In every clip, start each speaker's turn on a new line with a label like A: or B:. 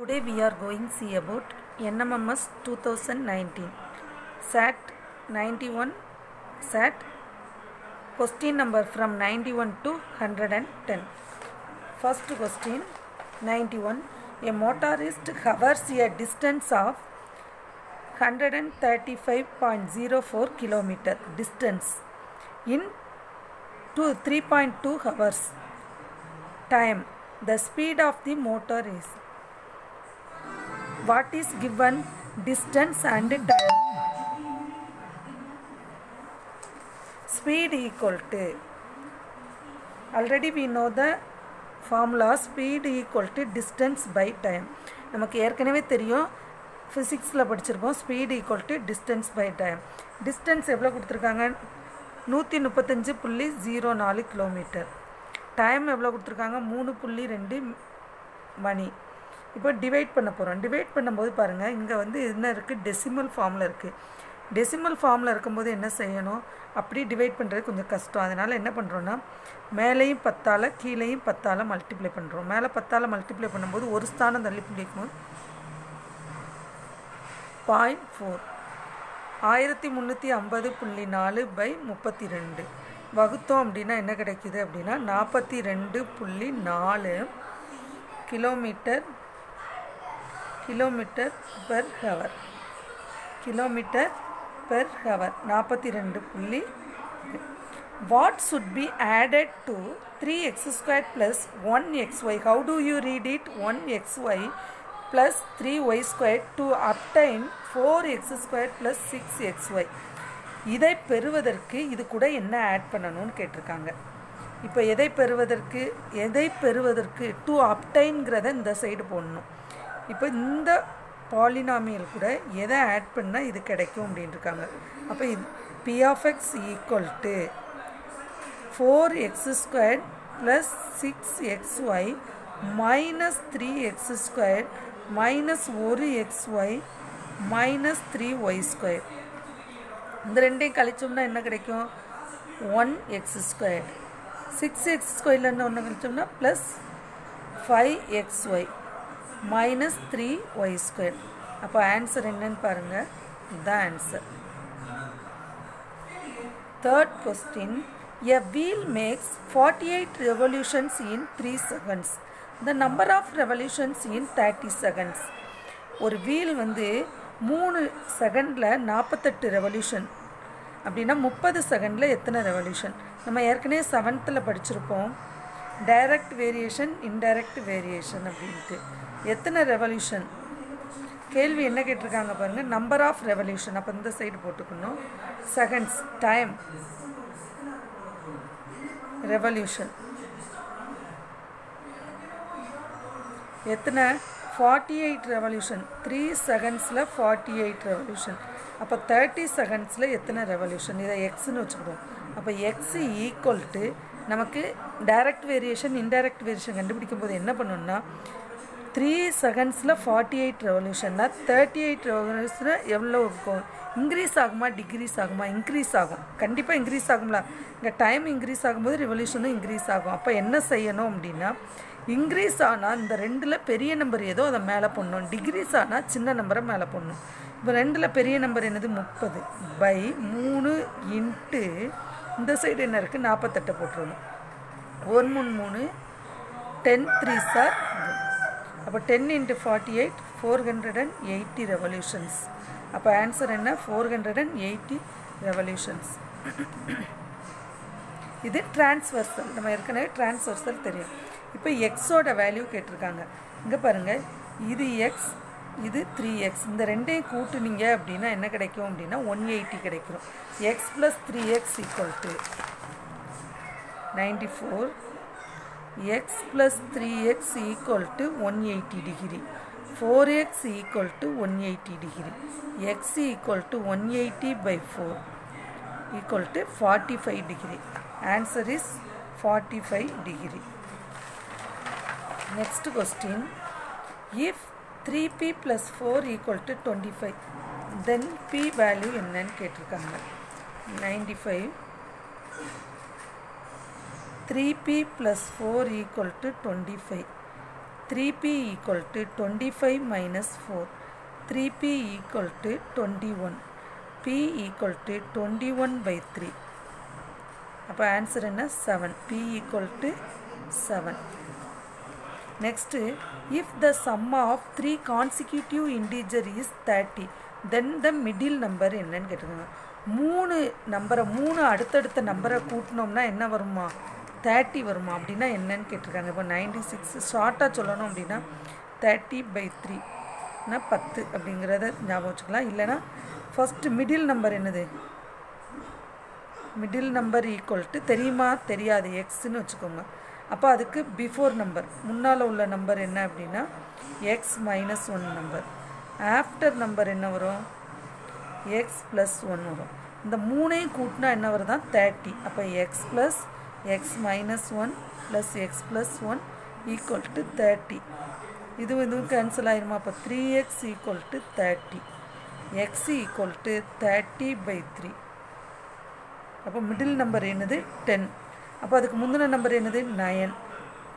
A: Today we are going to see about NMMS 2019 SAT 91 SAT question number from 91 to 110. First question 91. A motorist hovers a distance of 135.04 km distance in 3.2 hours. Time. The speed of the motor is. What is given? Distance and time. Speed equal to. Already we know the formula. Speed equal to distance by time. நமக்கு ஏற்கனவே தெரியும் physicsல படிச்சிருப்போம். Speed equal to distance by time. Distance எவ்வளவு கொடுத்திருக்காங்க? 135.04 km. Time எவ்வளவு கொடுத்திருக்காங்க? 3.2 மணி. இப்போ divide பண்ண போறோம். டிவைட் பண்ணும்போது பாருங்க இங்க வந்து என்ன இருக்கு? டெசிமல் ஃபார்ம்ல இருக்கு. டெசிமல் ஃபார்ம்ல இருக்கும்போது என்ன செய்யணும்? அப்படி டிவைட் பண்றது கொஞ்சம் கஷ்டம். அதனால என்ன பண்றோம்னா மேலேயும் 10ஆல கீழேயும் 10ஆல மல்டிப்ளை பண்றோம். மேலே 10ஆல மல்டிப்ளை பண்ணும்போது ஒரு ஸ்தானம் தள்ளி பிடிக்கும் 0.4 1350.4/32 வகுத்தோம் அப்படினா என்ன கிடைக்குது அப்படினா 42.4 kilometre per hour 42. What should be added to 3x squared plus 1xy? How do you read it? 1xy plus 3y squared to obtain 4x squared plus 6xy. இதை பெறுவதற்கு இது கூட என்ன ஆட் பண்ணணும்னு கேட்டிருக்காங்க. இப்போ எதை பெறுவதற்கு to obtainங்கறத இந்த சைடு போடணும். இப்போ இந்த பாலினாமியல் கூட எதை ஆட் பண்ணா இது கிடைக்கும் அப்படினு இருக்காங்க. அப்ப p of x equal to 4x squared plus 6xy minus 3x squared minus 1xy minus 3y squared. இந்த ரெண்டையும் கழிச்சோம்னா என்ன கிடைக்கும்? 1x squared. 6x squared ல என்ன கழிச்சோம்னா plus 5xy minus 3y squared. அப்ப ஆன்சர் என்னன்னு பாருங்க. இதுதான் answer. Third question. A wheel makes 48 revolutions in 3 seconds. The number of revolutions in 30 seconds. ஒரு வீல் வந்து 3 செகண்ட்ல 48 ரெவல்யூஷன் அப்படினா 30 செகண்ட்ல எத்தனை ரெவல்யூஷன்? நம்ம ஏற்கனவே 7thல படிச்சிருப்போம். டைரக்ட் வேரியேஷன், இன்டைரக்ட் வேரியேஷன் அப்படினு. எத்தனை ரெவல்யூஷன்? கேள்வி என்ன கேட்டிருக்காங்க பாருங்க. Number of revolution. அப்ப இந்த சைடு போட்டுக்கணும். Seconds, time, revolution. எத்தனை? 48 ரெவல்யூஷன். 3 செகண்ட்ஸ்ல 48 ரெவல்யூஷன். அப்ப 30 செகண்ட்ஸ்ல எத்தனை ரெவல்யூஷன்? இதை x ன்னு வெச்சுக்குவோம். அப்ப x ஈக்குவல் டு நமக்கு டைரக்ட் வேரியேஷன், இன்டைரக்ட் வேரியேஷன் கண்டுபிடிக்கும்போது என்ன பண்ணனும்னா 3 செகண்ட்ஸ்ல 48 ரெவல்யூஷன்னா 38 ரெவல்யூஷன் எவ்வளவு இருக்கும்? இன்க்ரீஸ் ஆகுமா டிக்ரீஸ் ஆகுமா? இன்க்ரீஸ் ஆகும். கண்டிப்பா இன்க்ரீஸ் ஆகும்ல. இங்க டைம் இன்க்ரீஸ் ஆகும்போது ரெவல்யூஷனும் இன்க்ரீஸ் ஆகும். அப்ப என்ன செய்யணும் அப்படினா இன்க்ரீஸ் ஆனா இந்த ரெண்டுல பெரிய நம்பர் ஏதோ அத மேல போடணும். டிக்ரீஸ் ஆனா சின்ன நம்பரை மேல போடணும். இப்போ ரெண்டுல பெரிய நம்பர் என்னது? 30 பை 3 இன்டு இந்த சைடு என்ன இருக்கு? 48 போட்டுறணும். 1 3 3 10 3 சார். அப்ப 10 into 48 480 revolutions. அப்ப ஆன்சர் என்ன? 480 revolutions. இது டிரான்ஸ்வர்சல். நம்ம ஏற்கனவே டிரான்ஸ்வர்சல் தெரியும். இப்போ x ஓட வேல்யூ கேட்டிருக்காங்க. இங்க பாருங்க. இது x, இது 3x. இந்த ரெண்டையும் கூட்டுனீங்க அப்படினா என்ன கிடைக்கும் அப்படினா 180 கிடைக்கும். x plus 3x equal to 94. x plus 3x equal to 180 degree. 4x equal to 180 degree. x equal to 180 by 4 equal to 45 degree. Answer is 45 degree. Next question. If 3p plus 4 equal to 25, then p value என்னன்னு கேட்டிருக்காங்க. 95 3p plus 4 equal to 25. 3p equal to 25 minus 4. 3p equal to 21. p equal to 21 by 3. அப்போ answer என்ன 7. p equal to 7. Next, if the sum of 3 consecutive integer is 30, then the middle number என்னன்னு கேட்டிருக்காங்க. 3 நம்பரை 3 அடுத்தடுத்த நம்பரை கூட்டினோம்னா என்ன வருமா 30 வருமா அப்படின்னா என்னன்னு கேட்டிருக்காங்க. இப்போ 96 ஷார்ட்டாக சொல்லணும் அப்படின்னா 30 by 3 10 அப்படிங்கிறத ஞாபகம் வச்சுக்கலாம். இல்லைனா ஃபஸ்ட்டு மிடில் நம்பர் என்னது மிடில் நம்பர் ஈக்குவல் டு தெரியுமா தெரியாது எக்ஸ்ன்னு வச்சுக்கோங்க. அப்போ அதுக்கு பிஃபோர் நம்பர் முன்னால் உள்ள நம்பர் என்ன அப்படின்னா X minus 1 number. After number என்ன வரும் எக்ஸ் ப்ளஸ் 1 வரும். இந்த மூணையும் கூட்டினா என்ன வருதான் 30. அப்போ X plus X minus 1 plus X plus 1 equal to 30. இதுவும் கேன்சல் ஆயிருமா. அப்போ 3x equal to 30. X equal to 30 by 3. அப்போ மிடில் நம்பர் என்னது 10. அப்போ அதுக்கு முந்தின நம்பர் என்னது 9,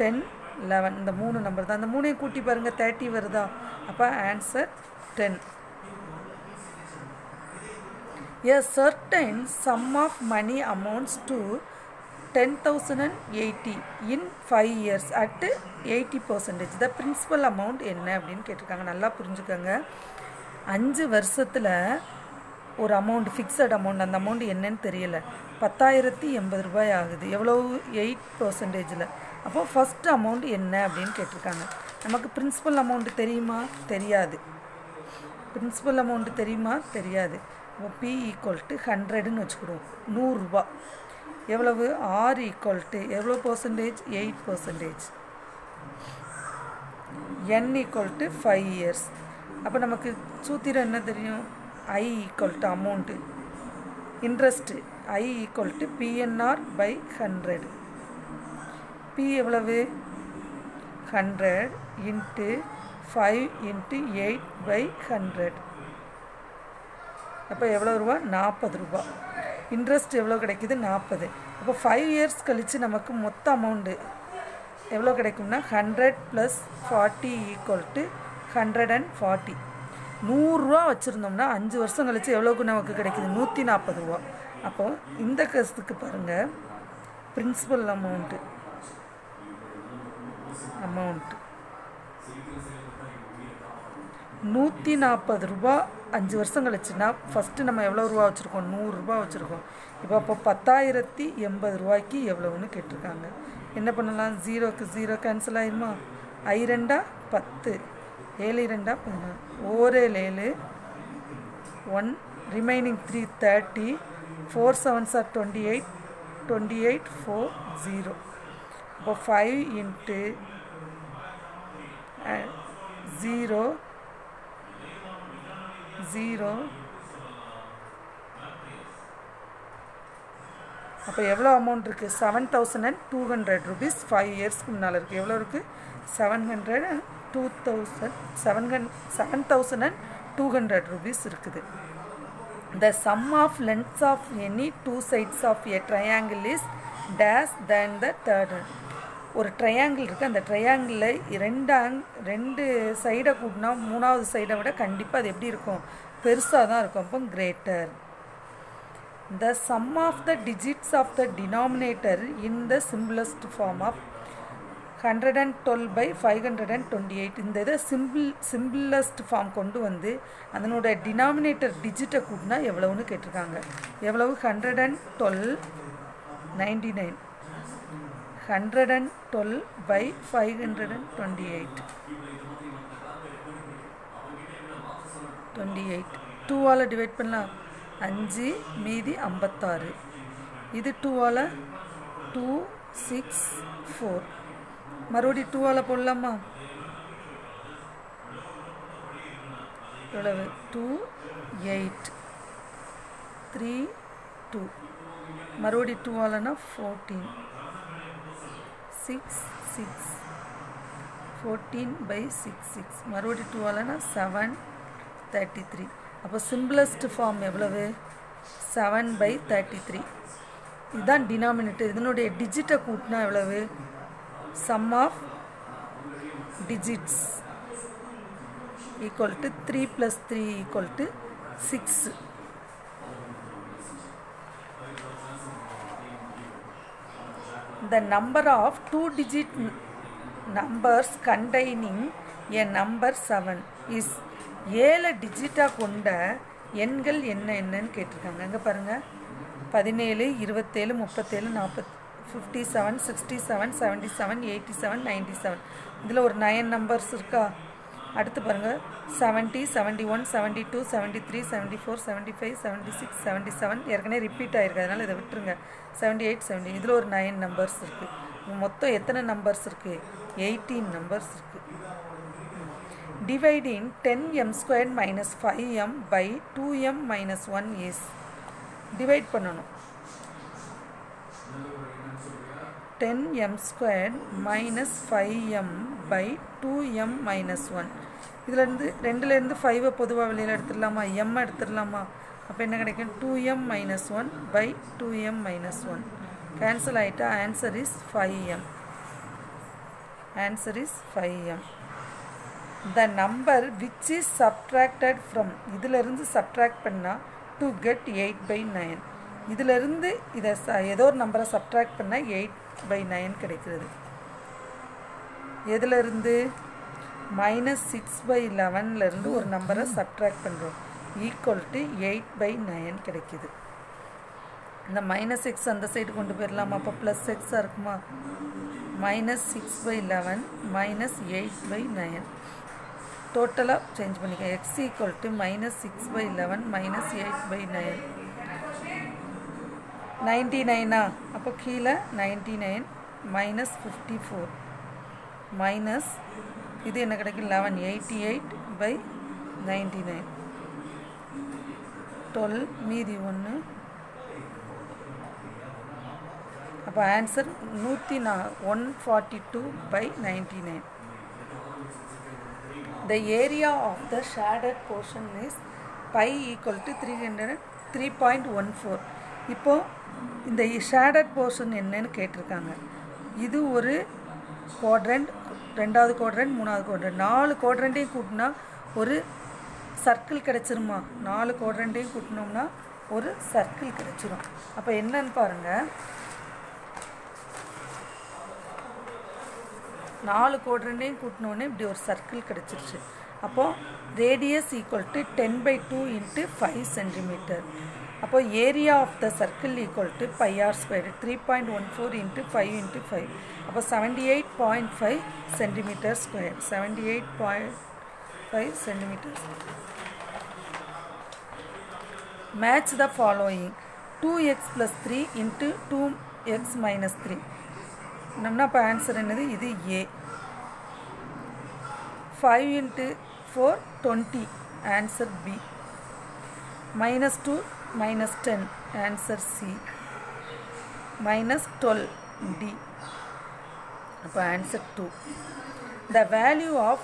A: 10, 11. இந்த 3 நம்பர் தான். அந்த 3ஐயும் கூட்டி பாருங்கள் 30 வருதா. அப்போ answer 10. A certain sum of money amounts to 10,080 in 5 years at 80%. The principal amount என்ன அப்படின்னு கேட்டிருக்காங்க. நல்லா புரிஞ்சுக்கோங்க. 5 வருஷத்தில் ஒரு அமௌண்ட் ஃபிக்ஸட் அமௌண்ட், அந்த அமௌண்ட் என்னன்னு தெரியல, 10,080 ரூபாய் ஆகுது. எவ்வளவு 8%. அப்போ ஃபஸ்ட் அமௌண்ட் என்ன அப்படின்னு கேட்டிருக்காங்க. நமக்கு பிரின்சிபல் அமௌண்ட் தெரியுமா தெரியாது. பிரின்சிபல் அமௌண்ட் தெரியுமா தெரியாது. அப்போ p ஈக்குவல் டு 100ன்னு வச்சுக்கிடுவோம். 100 ரூபா. எவ்வளவு r ஈக்குவல் டு எவ்வளோ percentage 8%. n equal to 5 years. அப்போ நமக்கு சூத்திரம் என்ன தெரியும் I equal to amount interest I equal to PNR by 100. p எவ்வளவு 100 இன்ட்டு 5 இன்ட்டு 8 by 100. அப்போ எவ்வளோ ரூபா 40 ரூபா. இன்ட்ரெஸ்ட் எவ்வளோ கிடைக்குது 40. அப்போ 5 years கழித்து நமக்கு மொத்த அமௌண்ட்டு எவ்வளோ கிடைக்கும்னா 100 + 40 ஈக்குவல் டு 140. 100 ரூபா வச்சுருந்தோம்னா 5 வருஷம் கழித்து எவ்வளோக்கு நமக்கு கிடைக்குது 140 ரூபா. அப்போது இந்த கேஸுக்கு பாருங்கள் பிரின்சிபல் அமௌண்ட்டு 140 ரூபா 5 வருஷம் கழிச்சுன்னா ஃபஸ்ட்டு நம்ம எவ்வளோ ரூபா வச்சுருக்கோம் 100 ரூபா வச்சுருக்கோம். அப்போ 10,080 ரூபாய்க்கு எவ்வளோன்னு கேட்டிருக்காங்க. என்ன பண்ணலாம் 0க்கு 0 கேன்சல் ஆயிருமா. I 2 10, 7 2 11, 1 7 1 remaining 3 30, 4 7s are 28, 28 4 0. அப்போ 5 இன்ட்டு 0 0. அப்போ எவ்வளோ அமௌண்ட் இருக்குது 7,200 rupees 5 yearsக்கு முன்னால் இருக்குது. எவ்வளோ இருக்குது 7,200 rupees இருக்குது. The sum of lengths of any two sides of a triangle is dash than the third. ஒரு ட்ரையாங்கிள் இருக்குது. அந்த ட்ரையாங்கிளில் 2 சைடை கூட்டினா 3வது சைடை விட கண்டிப்பாக அது எப்படி இருக்கும் பெருசாக தான் இருக்கும். அப்போ greater. The sum of the digits of the denominator in the simplest form of 112 by 528. இந்த இதை சிம்பிளஸ்ட் ஃபார்ம் கொண்டு வந்து அதனோட டினாமினேட்டர் டிஜிட்டை கூட்டினா எவ்வளவுன்னு கேட்டிருக்காங்க. எவ்வளவு 112 99. 112 by 528. 2ஆல் டிவைட் பண்ணலாம் 5 மீதி 56. இது 2ஆல் 2 6 4. மறுபடியும் 2ஆல் போடலாமா. எவ்வளவு 2 8 3 2. மறுபடியும் 2ஆல்னா 14 6 6 14 by 6 6. மறுபடியும் 2ஆல்னா 7 33. அப்போ சிம்பிளஸ்ட் ஃபார்ம் எவ்வளவு 7 by 33. இதுதான் டினாமினேட்டர். இதனுடைய டிஜிட்டை கூட்டினா எவ்வளவு sum of digits equal to 3 plus 3 equal to 6. The number of 2-digit numbers containing a number 7 is 7 டிஜிட்டாக கொண்ட எண்கள் என்னன்னு கேட்டிருக்காங்க. அங்கே பாருங்கள் 17 27 37 40 57 67 77 87 97 இதில் ஒரு 9 நம்பர்ஸ் இருக்கா. அடுத்து பாருங்கள் 70 71 72 73 74 75 76 77 ஏற்கனவே ரிப்பீட் ஆகிருக்கு, அதனால் இதை விட்டுருங்க. 78 70 இதில் ஒரு 9 நம்பர்ஸ் இருக்குது. மொத்தம் எத்தனை நம்பர்ஸ் இருக்குது? 18 நம்பர்ஸ் இருக்குது. Dividing 10m squared minus 5m by 2m minus 1 is divide பண்ணணும். 10m squared minus 5m by 2m minus 1 இதிலிருந்து ரெண்டுலேருந்து 5 பொதுவாக வெளியில் எடுத்துடலாமா, m எடுத்துடலாமா. அப்போ என்ன கிடைக்கும்? 2m minus 1 by 2m minus 1 cancel ஆகிட்டா answer is 5m. Answer is 5m. The number which is subtracted from இதிலிருந்து சப்ட்ராக்ட் பண்ணால் to get 8 by 9 இதிலிருந்து இதை ஏதோ ஒரு நம்பரை சப்ட்ராக்ட் பண்ணால் 8 by 9 கிடைக்கிறது. எதிலிருந்து? -6 by 11லேருந்து ஒரு நம்பரை சப்ட்ராக்ட் பண்ணுறோம், ஈக்குவல் டு 8 by 9 கிடைக்கிது. இந்த -6 அந்த சைடு கொண்டு போயிடலாமா, அப்போ +6 இருக்குமா. -6 by 11 -8 by 9 டோட்டலாக சேஞ்ச் பண்ணிக்க. x equal to -6 by 11 -8 by 9 99 அப்போ கீழே 99 -54 மைனஸ் இது என்ன கிடைக்கும்? 11 88 by 99 12 மீதி 1. அப்போ answer 142 by 99. The area of the shaded portion is pi equal to 300.14. இப்போ இந்த ஷேடட் போர்ஷன் என்னன்னு கேட்டிருக்காங்க. இது ஒரு குவாட்ரண்ட், ரெண்டாவது குவாட்ரண்ட், மூணாவது குவாட்ரண்ட், 4 குவாட்ரண்ட்டையும் கூட்டினா ஒரு சர்க்கிள் கிடச்சிருமா. 4 குவாட்ரண்ட்டையும் கூட்டினோம்னா ஒரு சர்க்கிள் கிடச்சிரும். அப்போ என்னன்னு பாருங்கள், 4 குவாட்ரண்ட்டையும் கூட்டினோடனே இப்படி ஒரு சர்க்கிள் கிடச்சிருச்சு. அப்போது ரேடியஸ் ஈக்குவல் டு 10/2 × 5 cm. அப்போ area of the circle equal to πr², 3.14 × 5 × 5. அப்போ 78.5 cm², 78.5 cm. Match the following: 2x + 3 × 2x - 3. நம்மனா இப்போ ஆன்சர் என்னது? இது A. 5 × 4 20 answer B. -2 -10 answer C. -12 D. அப்போ answer 2. The value of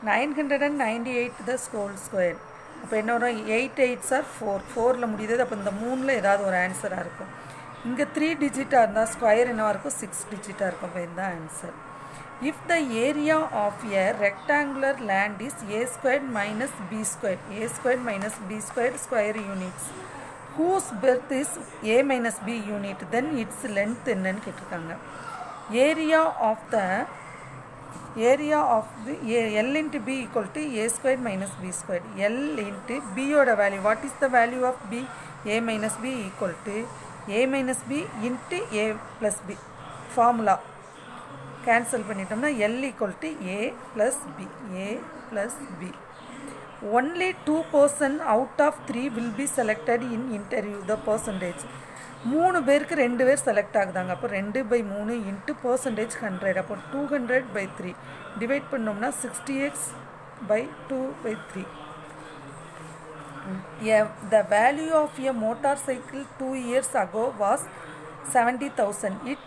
A: 998 the whole square. அப்போ என்ன வரும்? 8 8s are 4. 4ல் முடியுது. அப்போ இந்த 3ல் ஏதாவது ஒரு ஆன்சராக இருக்கும். இங்கே 3 டிஜிட்டாக இருந்தால் ஸ்கொயர் என்னவாக இருக்கும்? 6 டிஜிட்டாக இருக்கும். அப்போ இதுதான் answer. If the area of a rectangular land is a² - b², a² - b² square units, whose breadth is a - b unit, then its length என்னன்னு கேட்டிருக்காங்க. Area of the L × B equal to a² - b². L × B ஓட value, what is the value of B? a - b equal to a - b × a + b. Formula cancel பண்ணிட்டோம்னா L equal to a + b, a + b. Only 2% out of 3 will be selected in interview. The percentage. 3 பேருக்கு 2 பேர் select ஆகுதாங்க. அப்போ 2/3 × %100. அப்போ 200/3 divide பண்ணோம்னா 60x/2/3. The value of a motorcycle 2 years ago was 70,000. It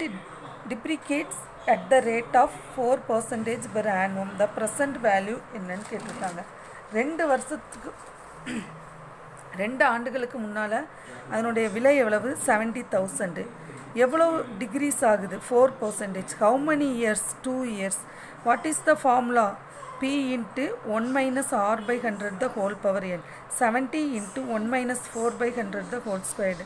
A: depreciates at the rate of 4% per annum. The present value என்னன்னு கேட்டிருக்காங்க. 2 ஆண்டுகளுக்கு முன்னால் அதனுடைய விலை எவ்வளவு? 70,000. எவ்வளோ டிகிரிஸ் ஆகுது? 4%. How many years? 2 years. What is the formula? P into 1 minus r by 100 the whole power n. 70 into 1 minus 4 by 100 the whole squared.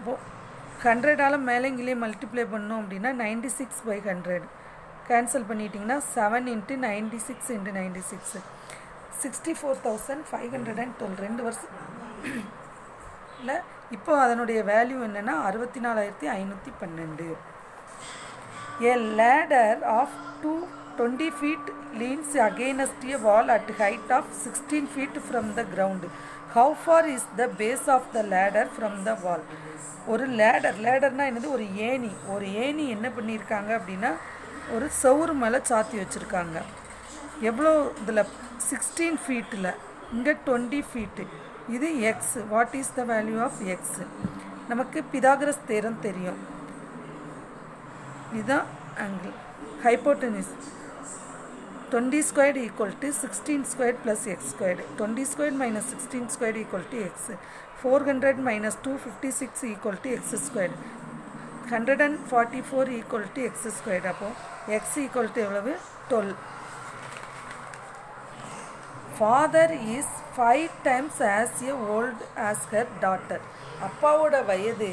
A: 100 ஆல மேலே இங்கே மல்டிப்ளை பண்ணோம் அப்படின்னா 96 by 100 கேன்சல் பண்ணிட்டீங்கன்னா 7 into 96 into 96 64,512 ரெண்டு வருஷம் இல்லை. இப்போ அதனுடைய வேல்யூ என்னென்னா 64,512. A ladder of 20 feet leans against a wall at height of 16 feet from the ground. How far is the base of the ladder from the wall? ஒரு லேடர்னா என்னது? ஒரு ஏணி என்ன பண்ணியிருக்காங்க அப்படின்னா ஒரு சவுறு மேலே சாத்தி வச்சுருக்காங்க. எவ்வளோ இதில் 16 ஃபீட்டில், இங்கே 20 ஃபீட்டு. இது x. What is the value of x? நமக்கு பிதாகரஸ் தேரம் தெரியும். இதுதான் angle. Hypotenuse 20 squared equal to 16 squared plus x squared. 20 squared minus 16 squared equal to x. 400 minus 256 equal to x squared. 144 equal to x squared. அப்போ x equal to எவ்வளவு? 12. Father is 5 times as old as her daughter. அப்பாவோட வயது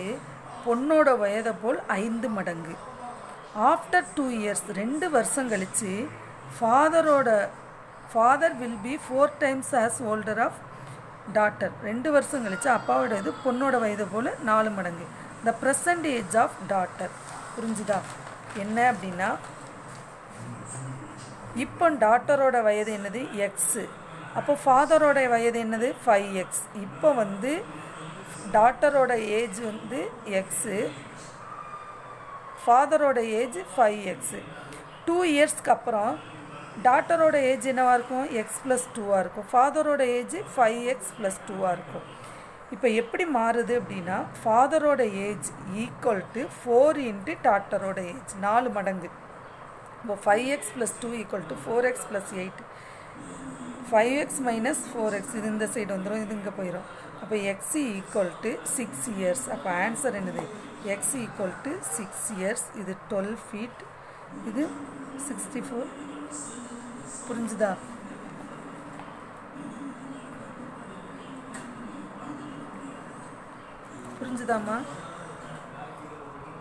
A: பொண்ணோட வயதை போல் 5 மடங்கு. After 2 years 2 வருஷம் கழிச்சு father will be 4 times as older of daughter. 2 வருஷம் கழிச்சு அப்பாவோட இது பொண்ணோட வயது போல் 4 மடங்கு. the present age of daughter. புரிஞ்சுதா? என்ன அப்படின்னா இப்போ டாட்டரோட வயது என்னது? எக்ஸு. அப்போ ஃபாதரோட வயது என்னது? 5x. இப்போ வந்து டாட்டரோட ஏஜ் வந்து எக்ஸு, ஃபாதரோட ஏஜ் 5x. 2 இயர்ஸ்க்கு அப்புறம் டாட்டரோட ஏஜ் என்னவாக இருக்கும்? x + 2 இருக்கும். ஃபாதரோட ஏஜ் 5x + 2 இருக்கும். இப்போ எப்படி மாறுது அப்படின்னா ஃபாதரோட ஏஜ் ஈக்குவல் டு 4 இன்ட்டு டாட்டரோட ஏஜ், 4 மடங்கு. இப்போ 5x + 2 equal to 4x + 8. 5x minus 4x இது இந்த சைடு வந்துடும், இது இங்கே போயிடும். அப்போ x ஈக்குவல் டு 6 years. அப்போ ஆன்சர் என்னது? x equal to 6 years. இது 12 feet, இது 64. புரிஞ்சுதா? புரிஞ்சுதாம்மா?